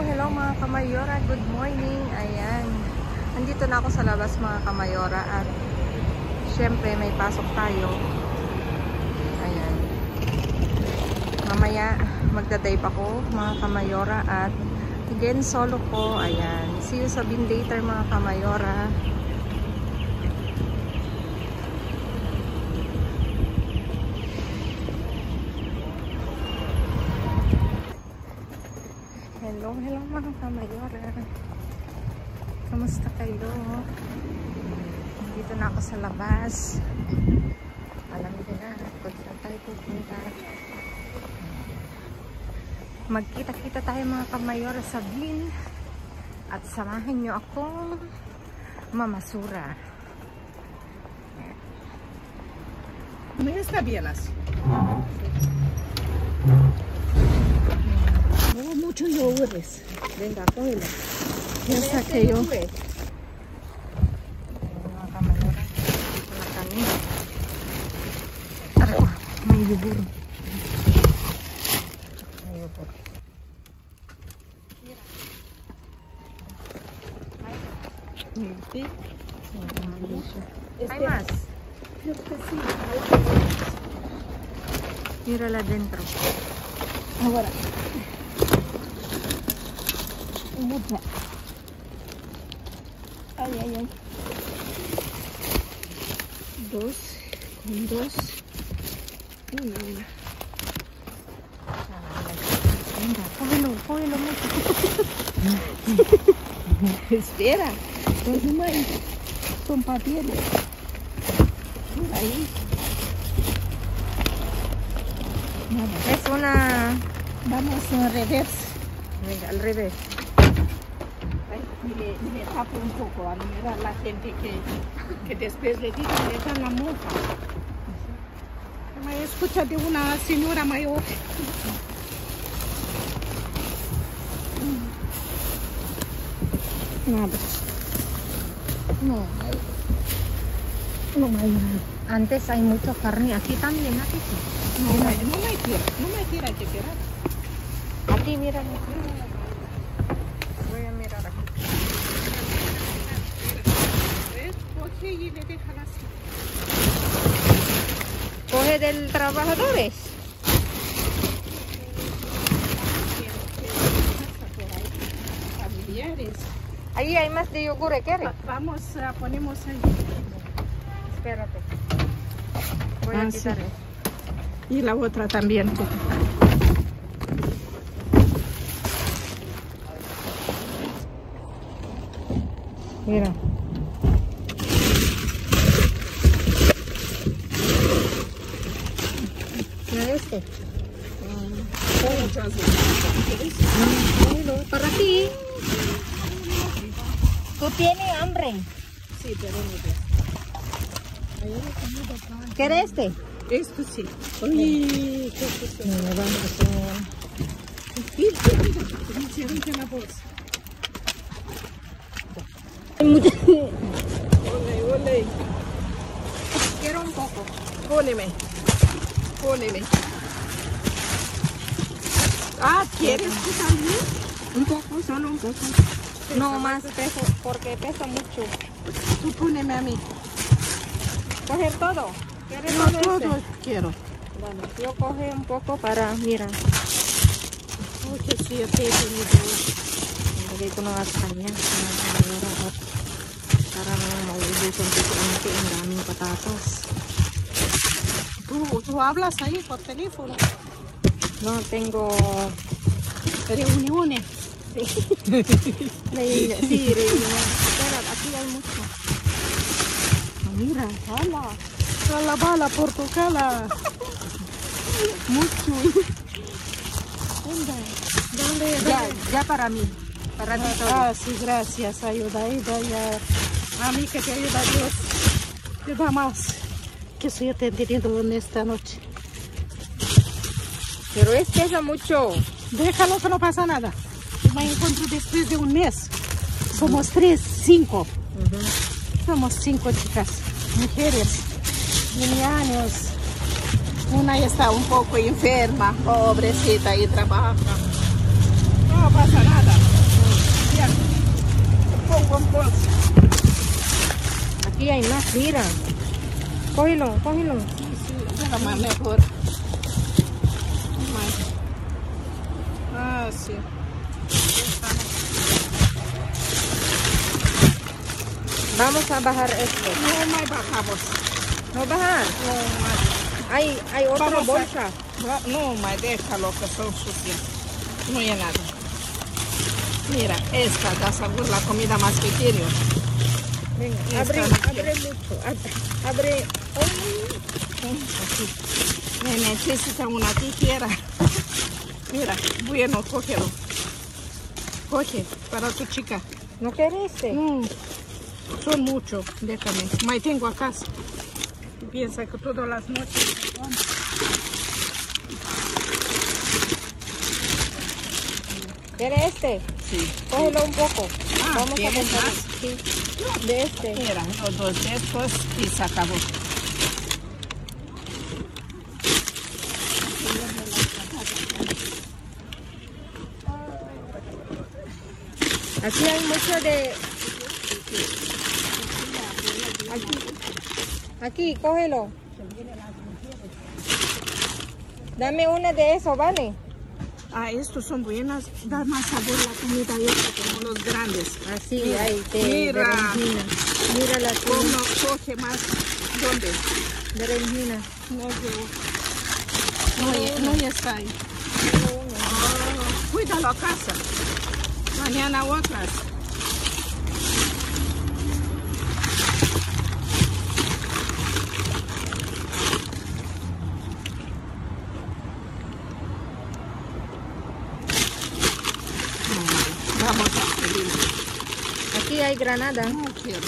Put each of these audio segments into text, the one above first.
hello mga kamayora. Good morning. Ayan. Nandito na ako sa labas mga kamayora at syempre may pasok tayo. Ayan. Mamaya magdadive ako mga kamayora at again solo ko. Ayan. See you sa bin later mga kamayora. Hello mga kamayora. Kamusta kayo? Dito na ako sa labas. Alam niyo na kung saan tayo pupunta. Magkita-kita tayo mga kamayora sa bin. At samahan niyo akong mamasura. No está bien así. No, muchos yogures. Venga, cógelo. Ya saqué yo. Mga kamayora. Wala kami. Aray ko, may yubur. May yubur. Sí. Hay más. Mírala dentro. Ahora. Mucha. Ay, ay, ay. Dos. Con dos. Una. Venga, cógelo mucho. Espera. Dos más. Son papieles. Ahí. Nada. Es una... Vamos al revés. Venga, al revés. Me tapo un poco a mirar la gente que después le digo, le dan la multa. Me escucha de una señora mayor. Nada. No hay. No hay nada. Antes hay mucha carne. Aquí también, aquí sí. No me tira que tirar. Aquí, mira. Voy a mirar aquí. Coge y le deja así. Coge del trabajadores. Familiares. Ahí hay más de yogur, ¿quieres? Vamos, ponemos ahí. Espérate. Voy a Sí. quitar esto. Y la otra también. Mira. Mira este. Para ti. Tú tienes hambre. Sí, pero no. ¿Quieres este? Esto sí. Uy, qué cosa. Mira, vamos En la bolsa. Ole. Quiero un poco. Póneme. Ah, ¿quieres tú también? Un poco, solo un poco. No más peso, porque pesa mucho. Tú póneme a mí. ¿Coger todo? ¿Quieres No, todo todo este? quiero. Bueno, yo coge un poco para, mira. Oh, que sí, yo te he Hindi ko na kanya. Para maubusan ko konti ang daming patatas. Tú hablas ahí por teléfono. No tengo... Reuniones. Sí, reunión. Espera, aquí hay mucho. Oh, mira, hala. A la bala portocala. Mucho. ¿Dónde? Ya para mí. Para ti todo. Ah, sí, gracias. Ayuda. A mí que te ayuda Dios. Te da más. Que estoy atendiendo en esta noche. Pero pesa mucho. Déjalo que no pasa nada. Me encuentro después de un mes. Somos 5. Somos 5 chicas, mujeres, de años. Una está un poco enferma, pobrecita, y trabaja. No pasa nada. Mira. Cógelo, cógelo. Era más mejor. Más. Ah, sí. Vamos a bajar esto. No, más bajamos. No bajar. No, más. Hay otra Vamos a- bolsa. No, más déjalo que son sucias. No hay nada. Mira, esta da sabor la comida más pequeña. Venga, Esta abre, no abre mucho. Abre. Así. Me necesita una tijera. Mira, bueno, cógelo. Coge para tu chica. ¿No quieres este? No, son muchos, déjame. Me tengo a casa. Piensa que todas las noches. ¿Quieres este? Sí. Cógelo un poco. Ah, Vamos a ¿tienes comprar. más? Sí. De este. Mira, los dos de estos y se acabó. Aquí hay mucho de... Aquí, cógelo. Dame una de eso, ¿vale? Ah, estos son buenas. Da más sabor la comida esta como los grandes. Así, Mira, hay de mira. berenjena. Mira la ¿Cómo tuna, coge más? ¿Dónde? berenjena. No veo. No, no está ahí. Cuídalo a casa. Mañana otras. Vamos a pedir. Aquí hay granada. No quiero.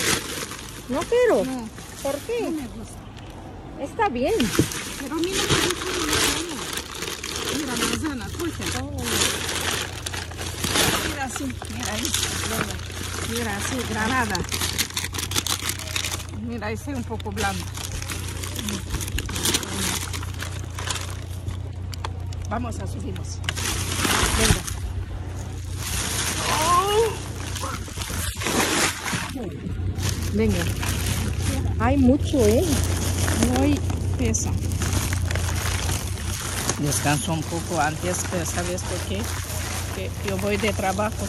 No quiero. No, ¿Por no qué? me gusta. Está bien. Pero mira que mira manzana, coge. Mira así, mira ahí. Mira así, granada. Mira, ese es un poco blando. Vamos a subirnos. Venga. Venga. Hay mucho, ¿eh? Muy pesa. Descanso un poco antes, pero ¿sabes por qué? Que yo voy de trabajo.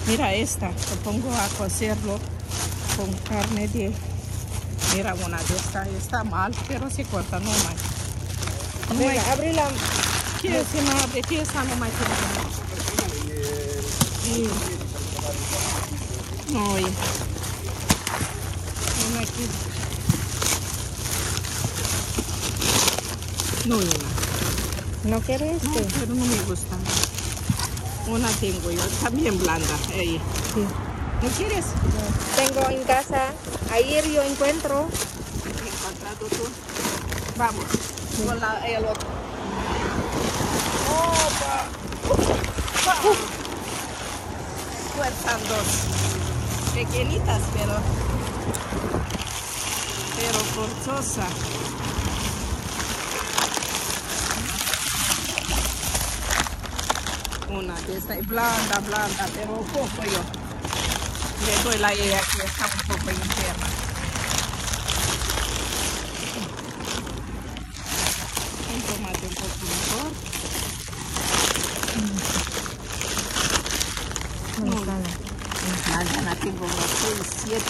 Mira esta, que pongo a cocerlo con carne de... Mira, una de estas está mal, pero se corta, no más. No hay... Venga, abre la... ¿Qué se me abre? ¿Qué está no más? No, oye. No me quiero. No, ¿No quieres no, este? pero no me gusta. Una tengo yo, también blanda. Ahí. Sí. ¿No quieres? Tengo en casa. Ayer yo encuentro. ¿He encontrado tú? Vamos. Con el otro. ¡Opa! Fuerzan dos. Pequeñitas, pero forzosa. Una de estas blanda, pero poco yo. Le doy la ella que está un poco interna. Un tomate un poco mejor. Manzana tengo unos 6, 7.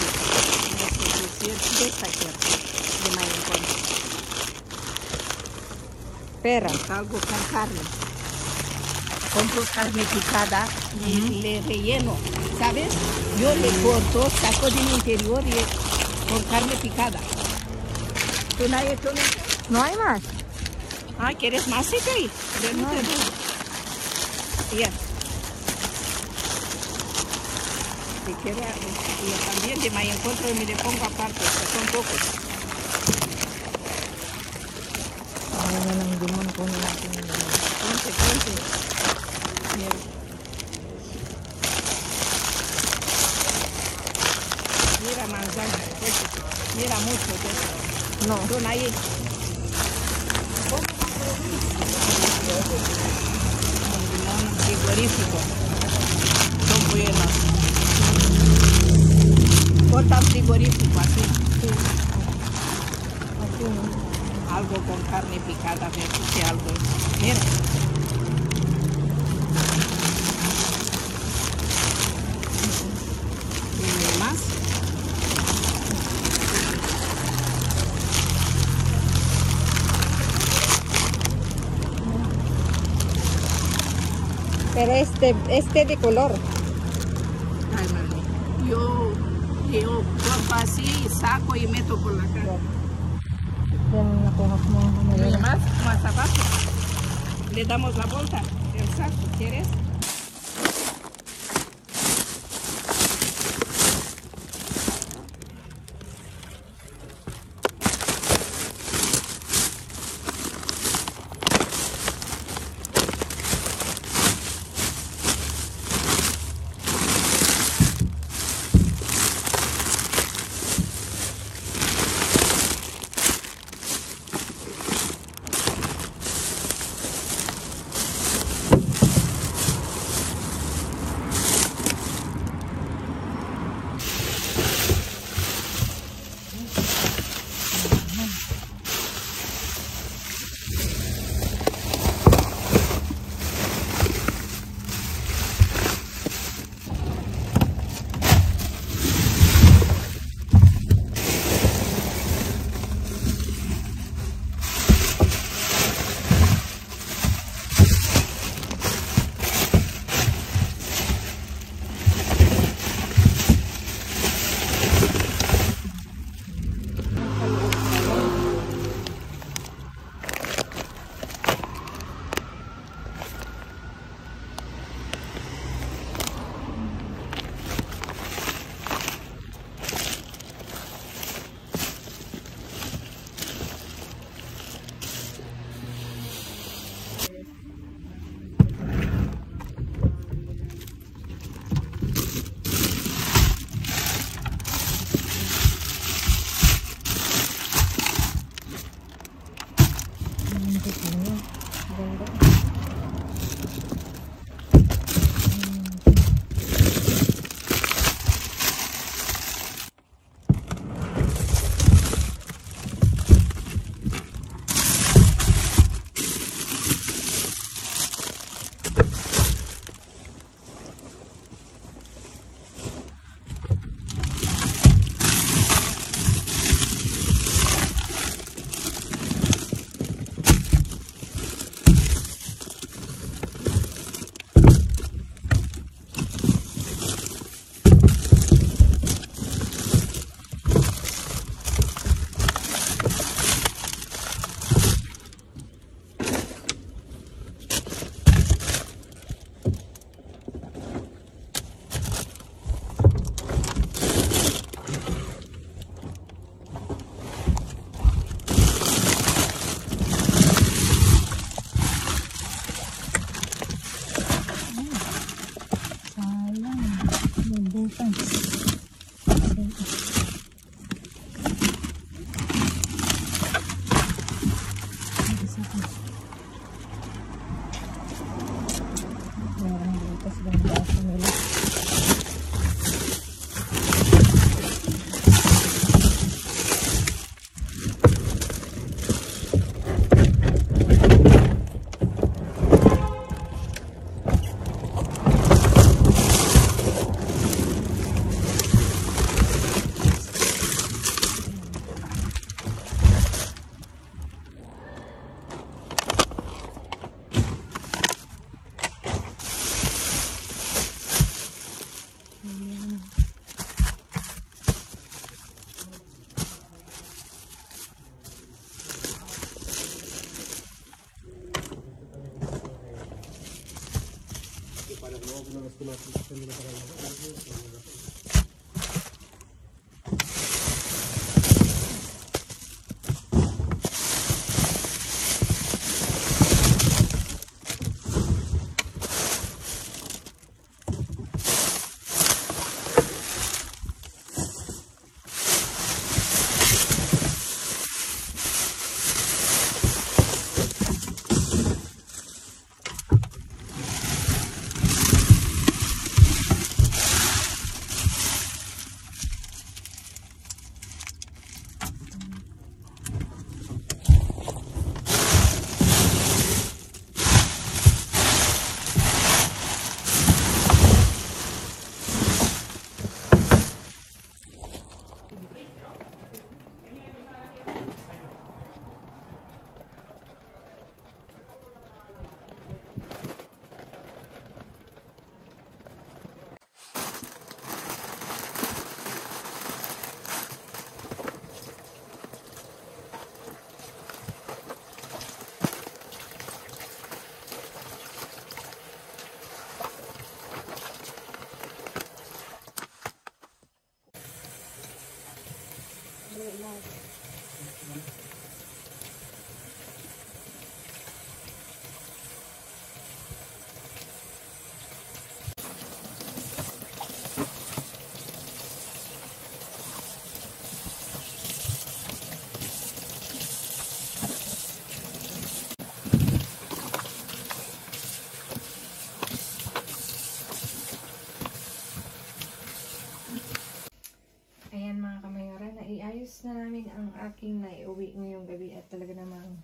De esta quiero. De mayo en cuenta. Pera. Algo con carne. Compro carne picada y le relleno, ¿sabes? Yo le corto, saco del interior y con carne picada. ¿Tú no has hecho nada? ¿No hay más? Ah, ¿quieres más seca ahí? No. Ya. Si quieres, yo también de mayo encuentro y me le pongo aparte, que son pocos. Ponte. Mira. Mira manzana, mira mucho de eso. No. Son ahí. Limón frigorífico. Son buenos. Corta frigorífico así. Sí. algo con carne picada, a ver si algo. Mira. ¿Tiene más? Pero este de color. Ay, mami. Yo corto así, saco y meto por la cara. Yan nakuha ko mga ¿Tiene kamayora. más abajo? Le damos la vuelta del saco, ¿quieres? ang aking naiuwi ngayong gabi at talaga namang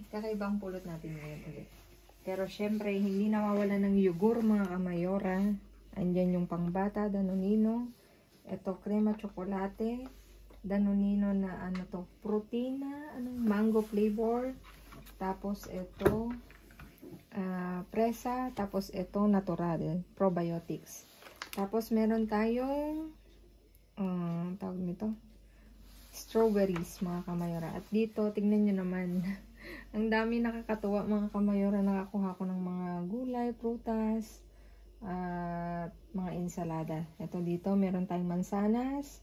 kakaibang pulot natin ngayon ulit. Pero syempre, hindi nawawala ng yogurt mga kamayora. Andyan yung pangbata, Danonino. Ito, crema chocolate. Danonino na ano to, protina, mango flavor. Tapos ito, presa. Tapos ito, natural, probiotics. Tapos meron tayong, tawag nito, strawberries mga kamayora. At dito, tignan nyo naman, ang dami nakakatuwa mga kamayora. Nakakuha ko ng mga gulay, prutas, at mga ensalada. Ito dito, meron tayong mansanas,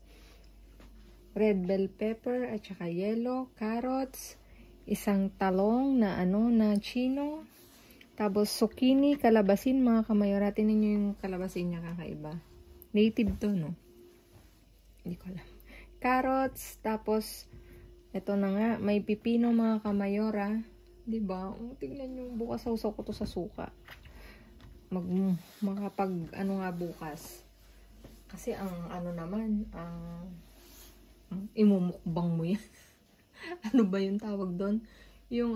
red bell pepper, at saka yellow, carrots, isang talong na na chino, tapos zucchini, kalabasin mga kamayora. Tingnan nyo yung kalabasin niya, kakaiba. Native to, no? Hindi ko alam. Carrots, tapos ito na nga, may pipino mga kamayora. Diba? Tingnan nyo, bukas sausaw ko to sa suka. Makapag nga bukas. Kasi ang naman, imumukbang mo yan. Ano ba yung tawag doon? Yung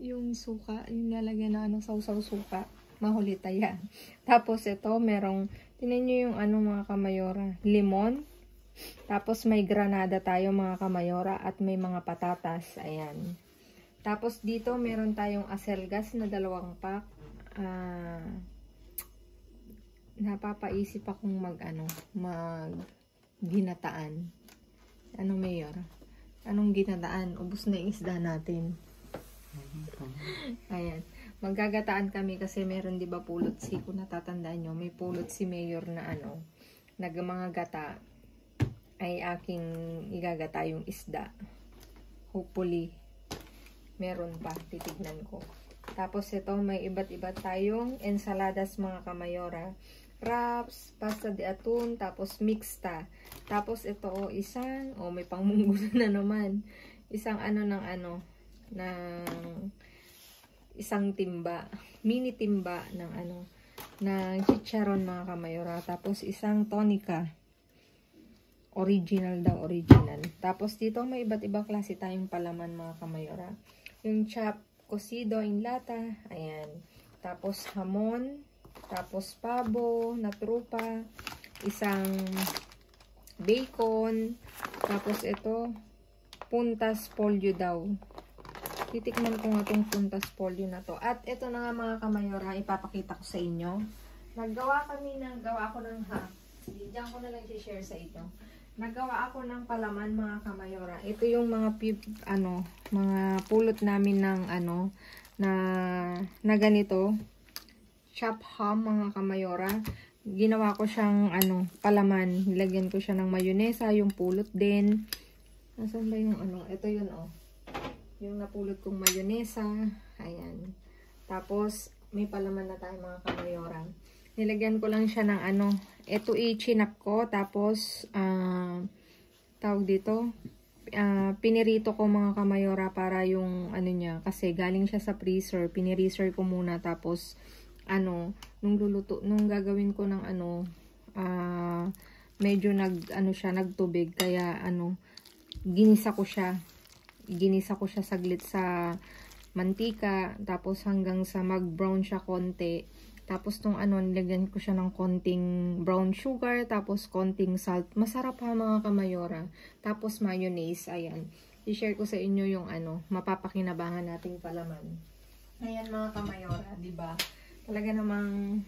yung suka, yung lalagyan na sausaw suka. Mahulita yan. Tapos ito, merong, tingnan nyo yung mga kamayora, limon. Tapos may granada tayo mga kamayora at may mga patatas. Ayan. Tapos dito meron tayong aselgas na 2 pack. Napapaisip akong mag ginataan. Anong mayor? Anong ginataan? Ubus na yung isda natin. Ayan. Maggagataan kami kasi meron 'di ba pulot si, kung natatandaan nyo, may pulot si mayor na mga gata ay aking igagata yung isda. Hopefully meron pa, titignan ko. Tapos ito, may iba't iba tayong ensaladas mga kamayora. Wraps, pasta de atún, tapos mixta. Tapos ito isang, may pangmunggo na naman. Isang isang timba, mini timba ng ng chicharon mga kamayora. Tapos isang tonica. Original daw, original. Tapos dito may iba't ibang klase tayong palaman mga kamayora. Yung chop cocido in lata, ayan. Tapos hamon, tapos pabo na trupa, isang bacon, tapos ito puntas pollo daw. Titikman ko nga itong puntas pollo na to. At ito na nga mga kamayora, ipapakita ko sa inyo. Gawa ako ng diyan ko na lang i-share sa inyo. Nagawa ako ng palaman mga kamayora. Ito yung mga mga pulot namin ng na ganito. Chop ham mga kamayora. Ginawa ko siyang palaman. Nilagyan ko siya ng mayonesa, yung pulot din. Nasaan ba yung Ito yun yung napulot kong mayonesa. Ayan. Tapos may palaman na tayo mga kamayora. Nilagyan ko lang siya ng ito i-chinap ko. Tapos, tawag dito, pinirito ko mga kamayora para yung niya. Kasi galing siya sa freezer. Pinirizer ko muna. Tapos, nung gagawin ko ng medyo nagtubig. Kaya, ginisa ko siya. Ginisa ko siya saglit sa mantika. Tapos, hanggang sa mag-brown siya konti. Tapos tong nilagyan ko siya ng konting brown sugar, tapos konting salt. Masarap ha mga kamayora. Tapos mayonnaise, ayan. I-share ko sa inyo yung mapapakinabangan nating palaman. Ayan mga kamayora, 'di ba? Talaga namang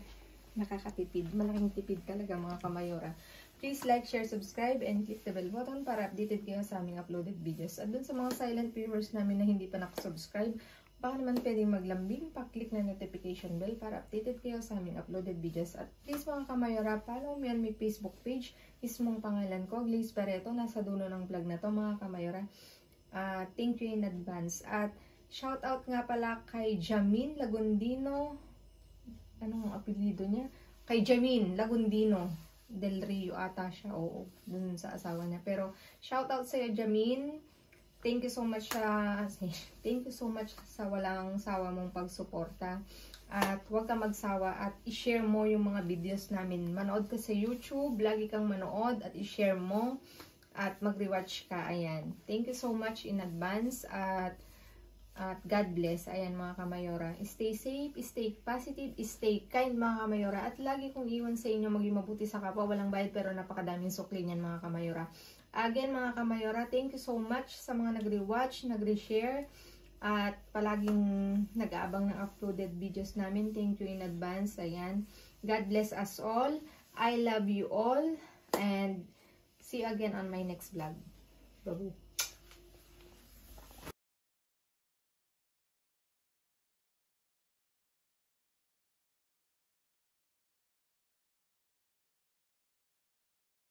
nakakatipid. Malaking tipid talaga mga kamayora. Please like, share, subscribe, and click the bell button para updated kayo sa aming uploaded videos. At dun sa mga silent viewers namin na hindi pa nakasubscribe, baka naman pwedeng maglambing, pa-click na notification bell para updated kayo sa aming uploaded videos. At please mga kamayora, follow me on my Facebook page. Mismong pangalan ko, Glaze Pareto. Nasa dulo ng vlog na to mga kamayora. Thank you in advance. At shout out nga pala kay Jamin Lagundino. Anong apelido niya? Kay Jamin Lagundino Del Rio ata siya. Oo, dun sa asawa niya. Pero shout out sa'yo Jamin. Thank you so much sa walang sawa mong pagsuporta. At huwag kang magsawa at i-share mo yung mga videos namin. Manood ka sa YouTube, lagi kang manood at i-share mo. at mag-rewatch ka. Ayan. Thank you so much in advance at God bless. Ayan mga kamayora. Stay safe, stay positive, stay kind mga kamayora. At lagi kong iwan sa inyo maging mabuti sa kapwa. Walang bayad pero napakadaming sukli niyan mga kamayora. Again mga kamayora, thank you so much sa mga nag-rewatch, nag-reshare. At palaging nag-aabang ng uploaded videos namin. Thank you in advance. Ayan. God bless us all. I love you all. And see you again on my next vlog. Bye-bye.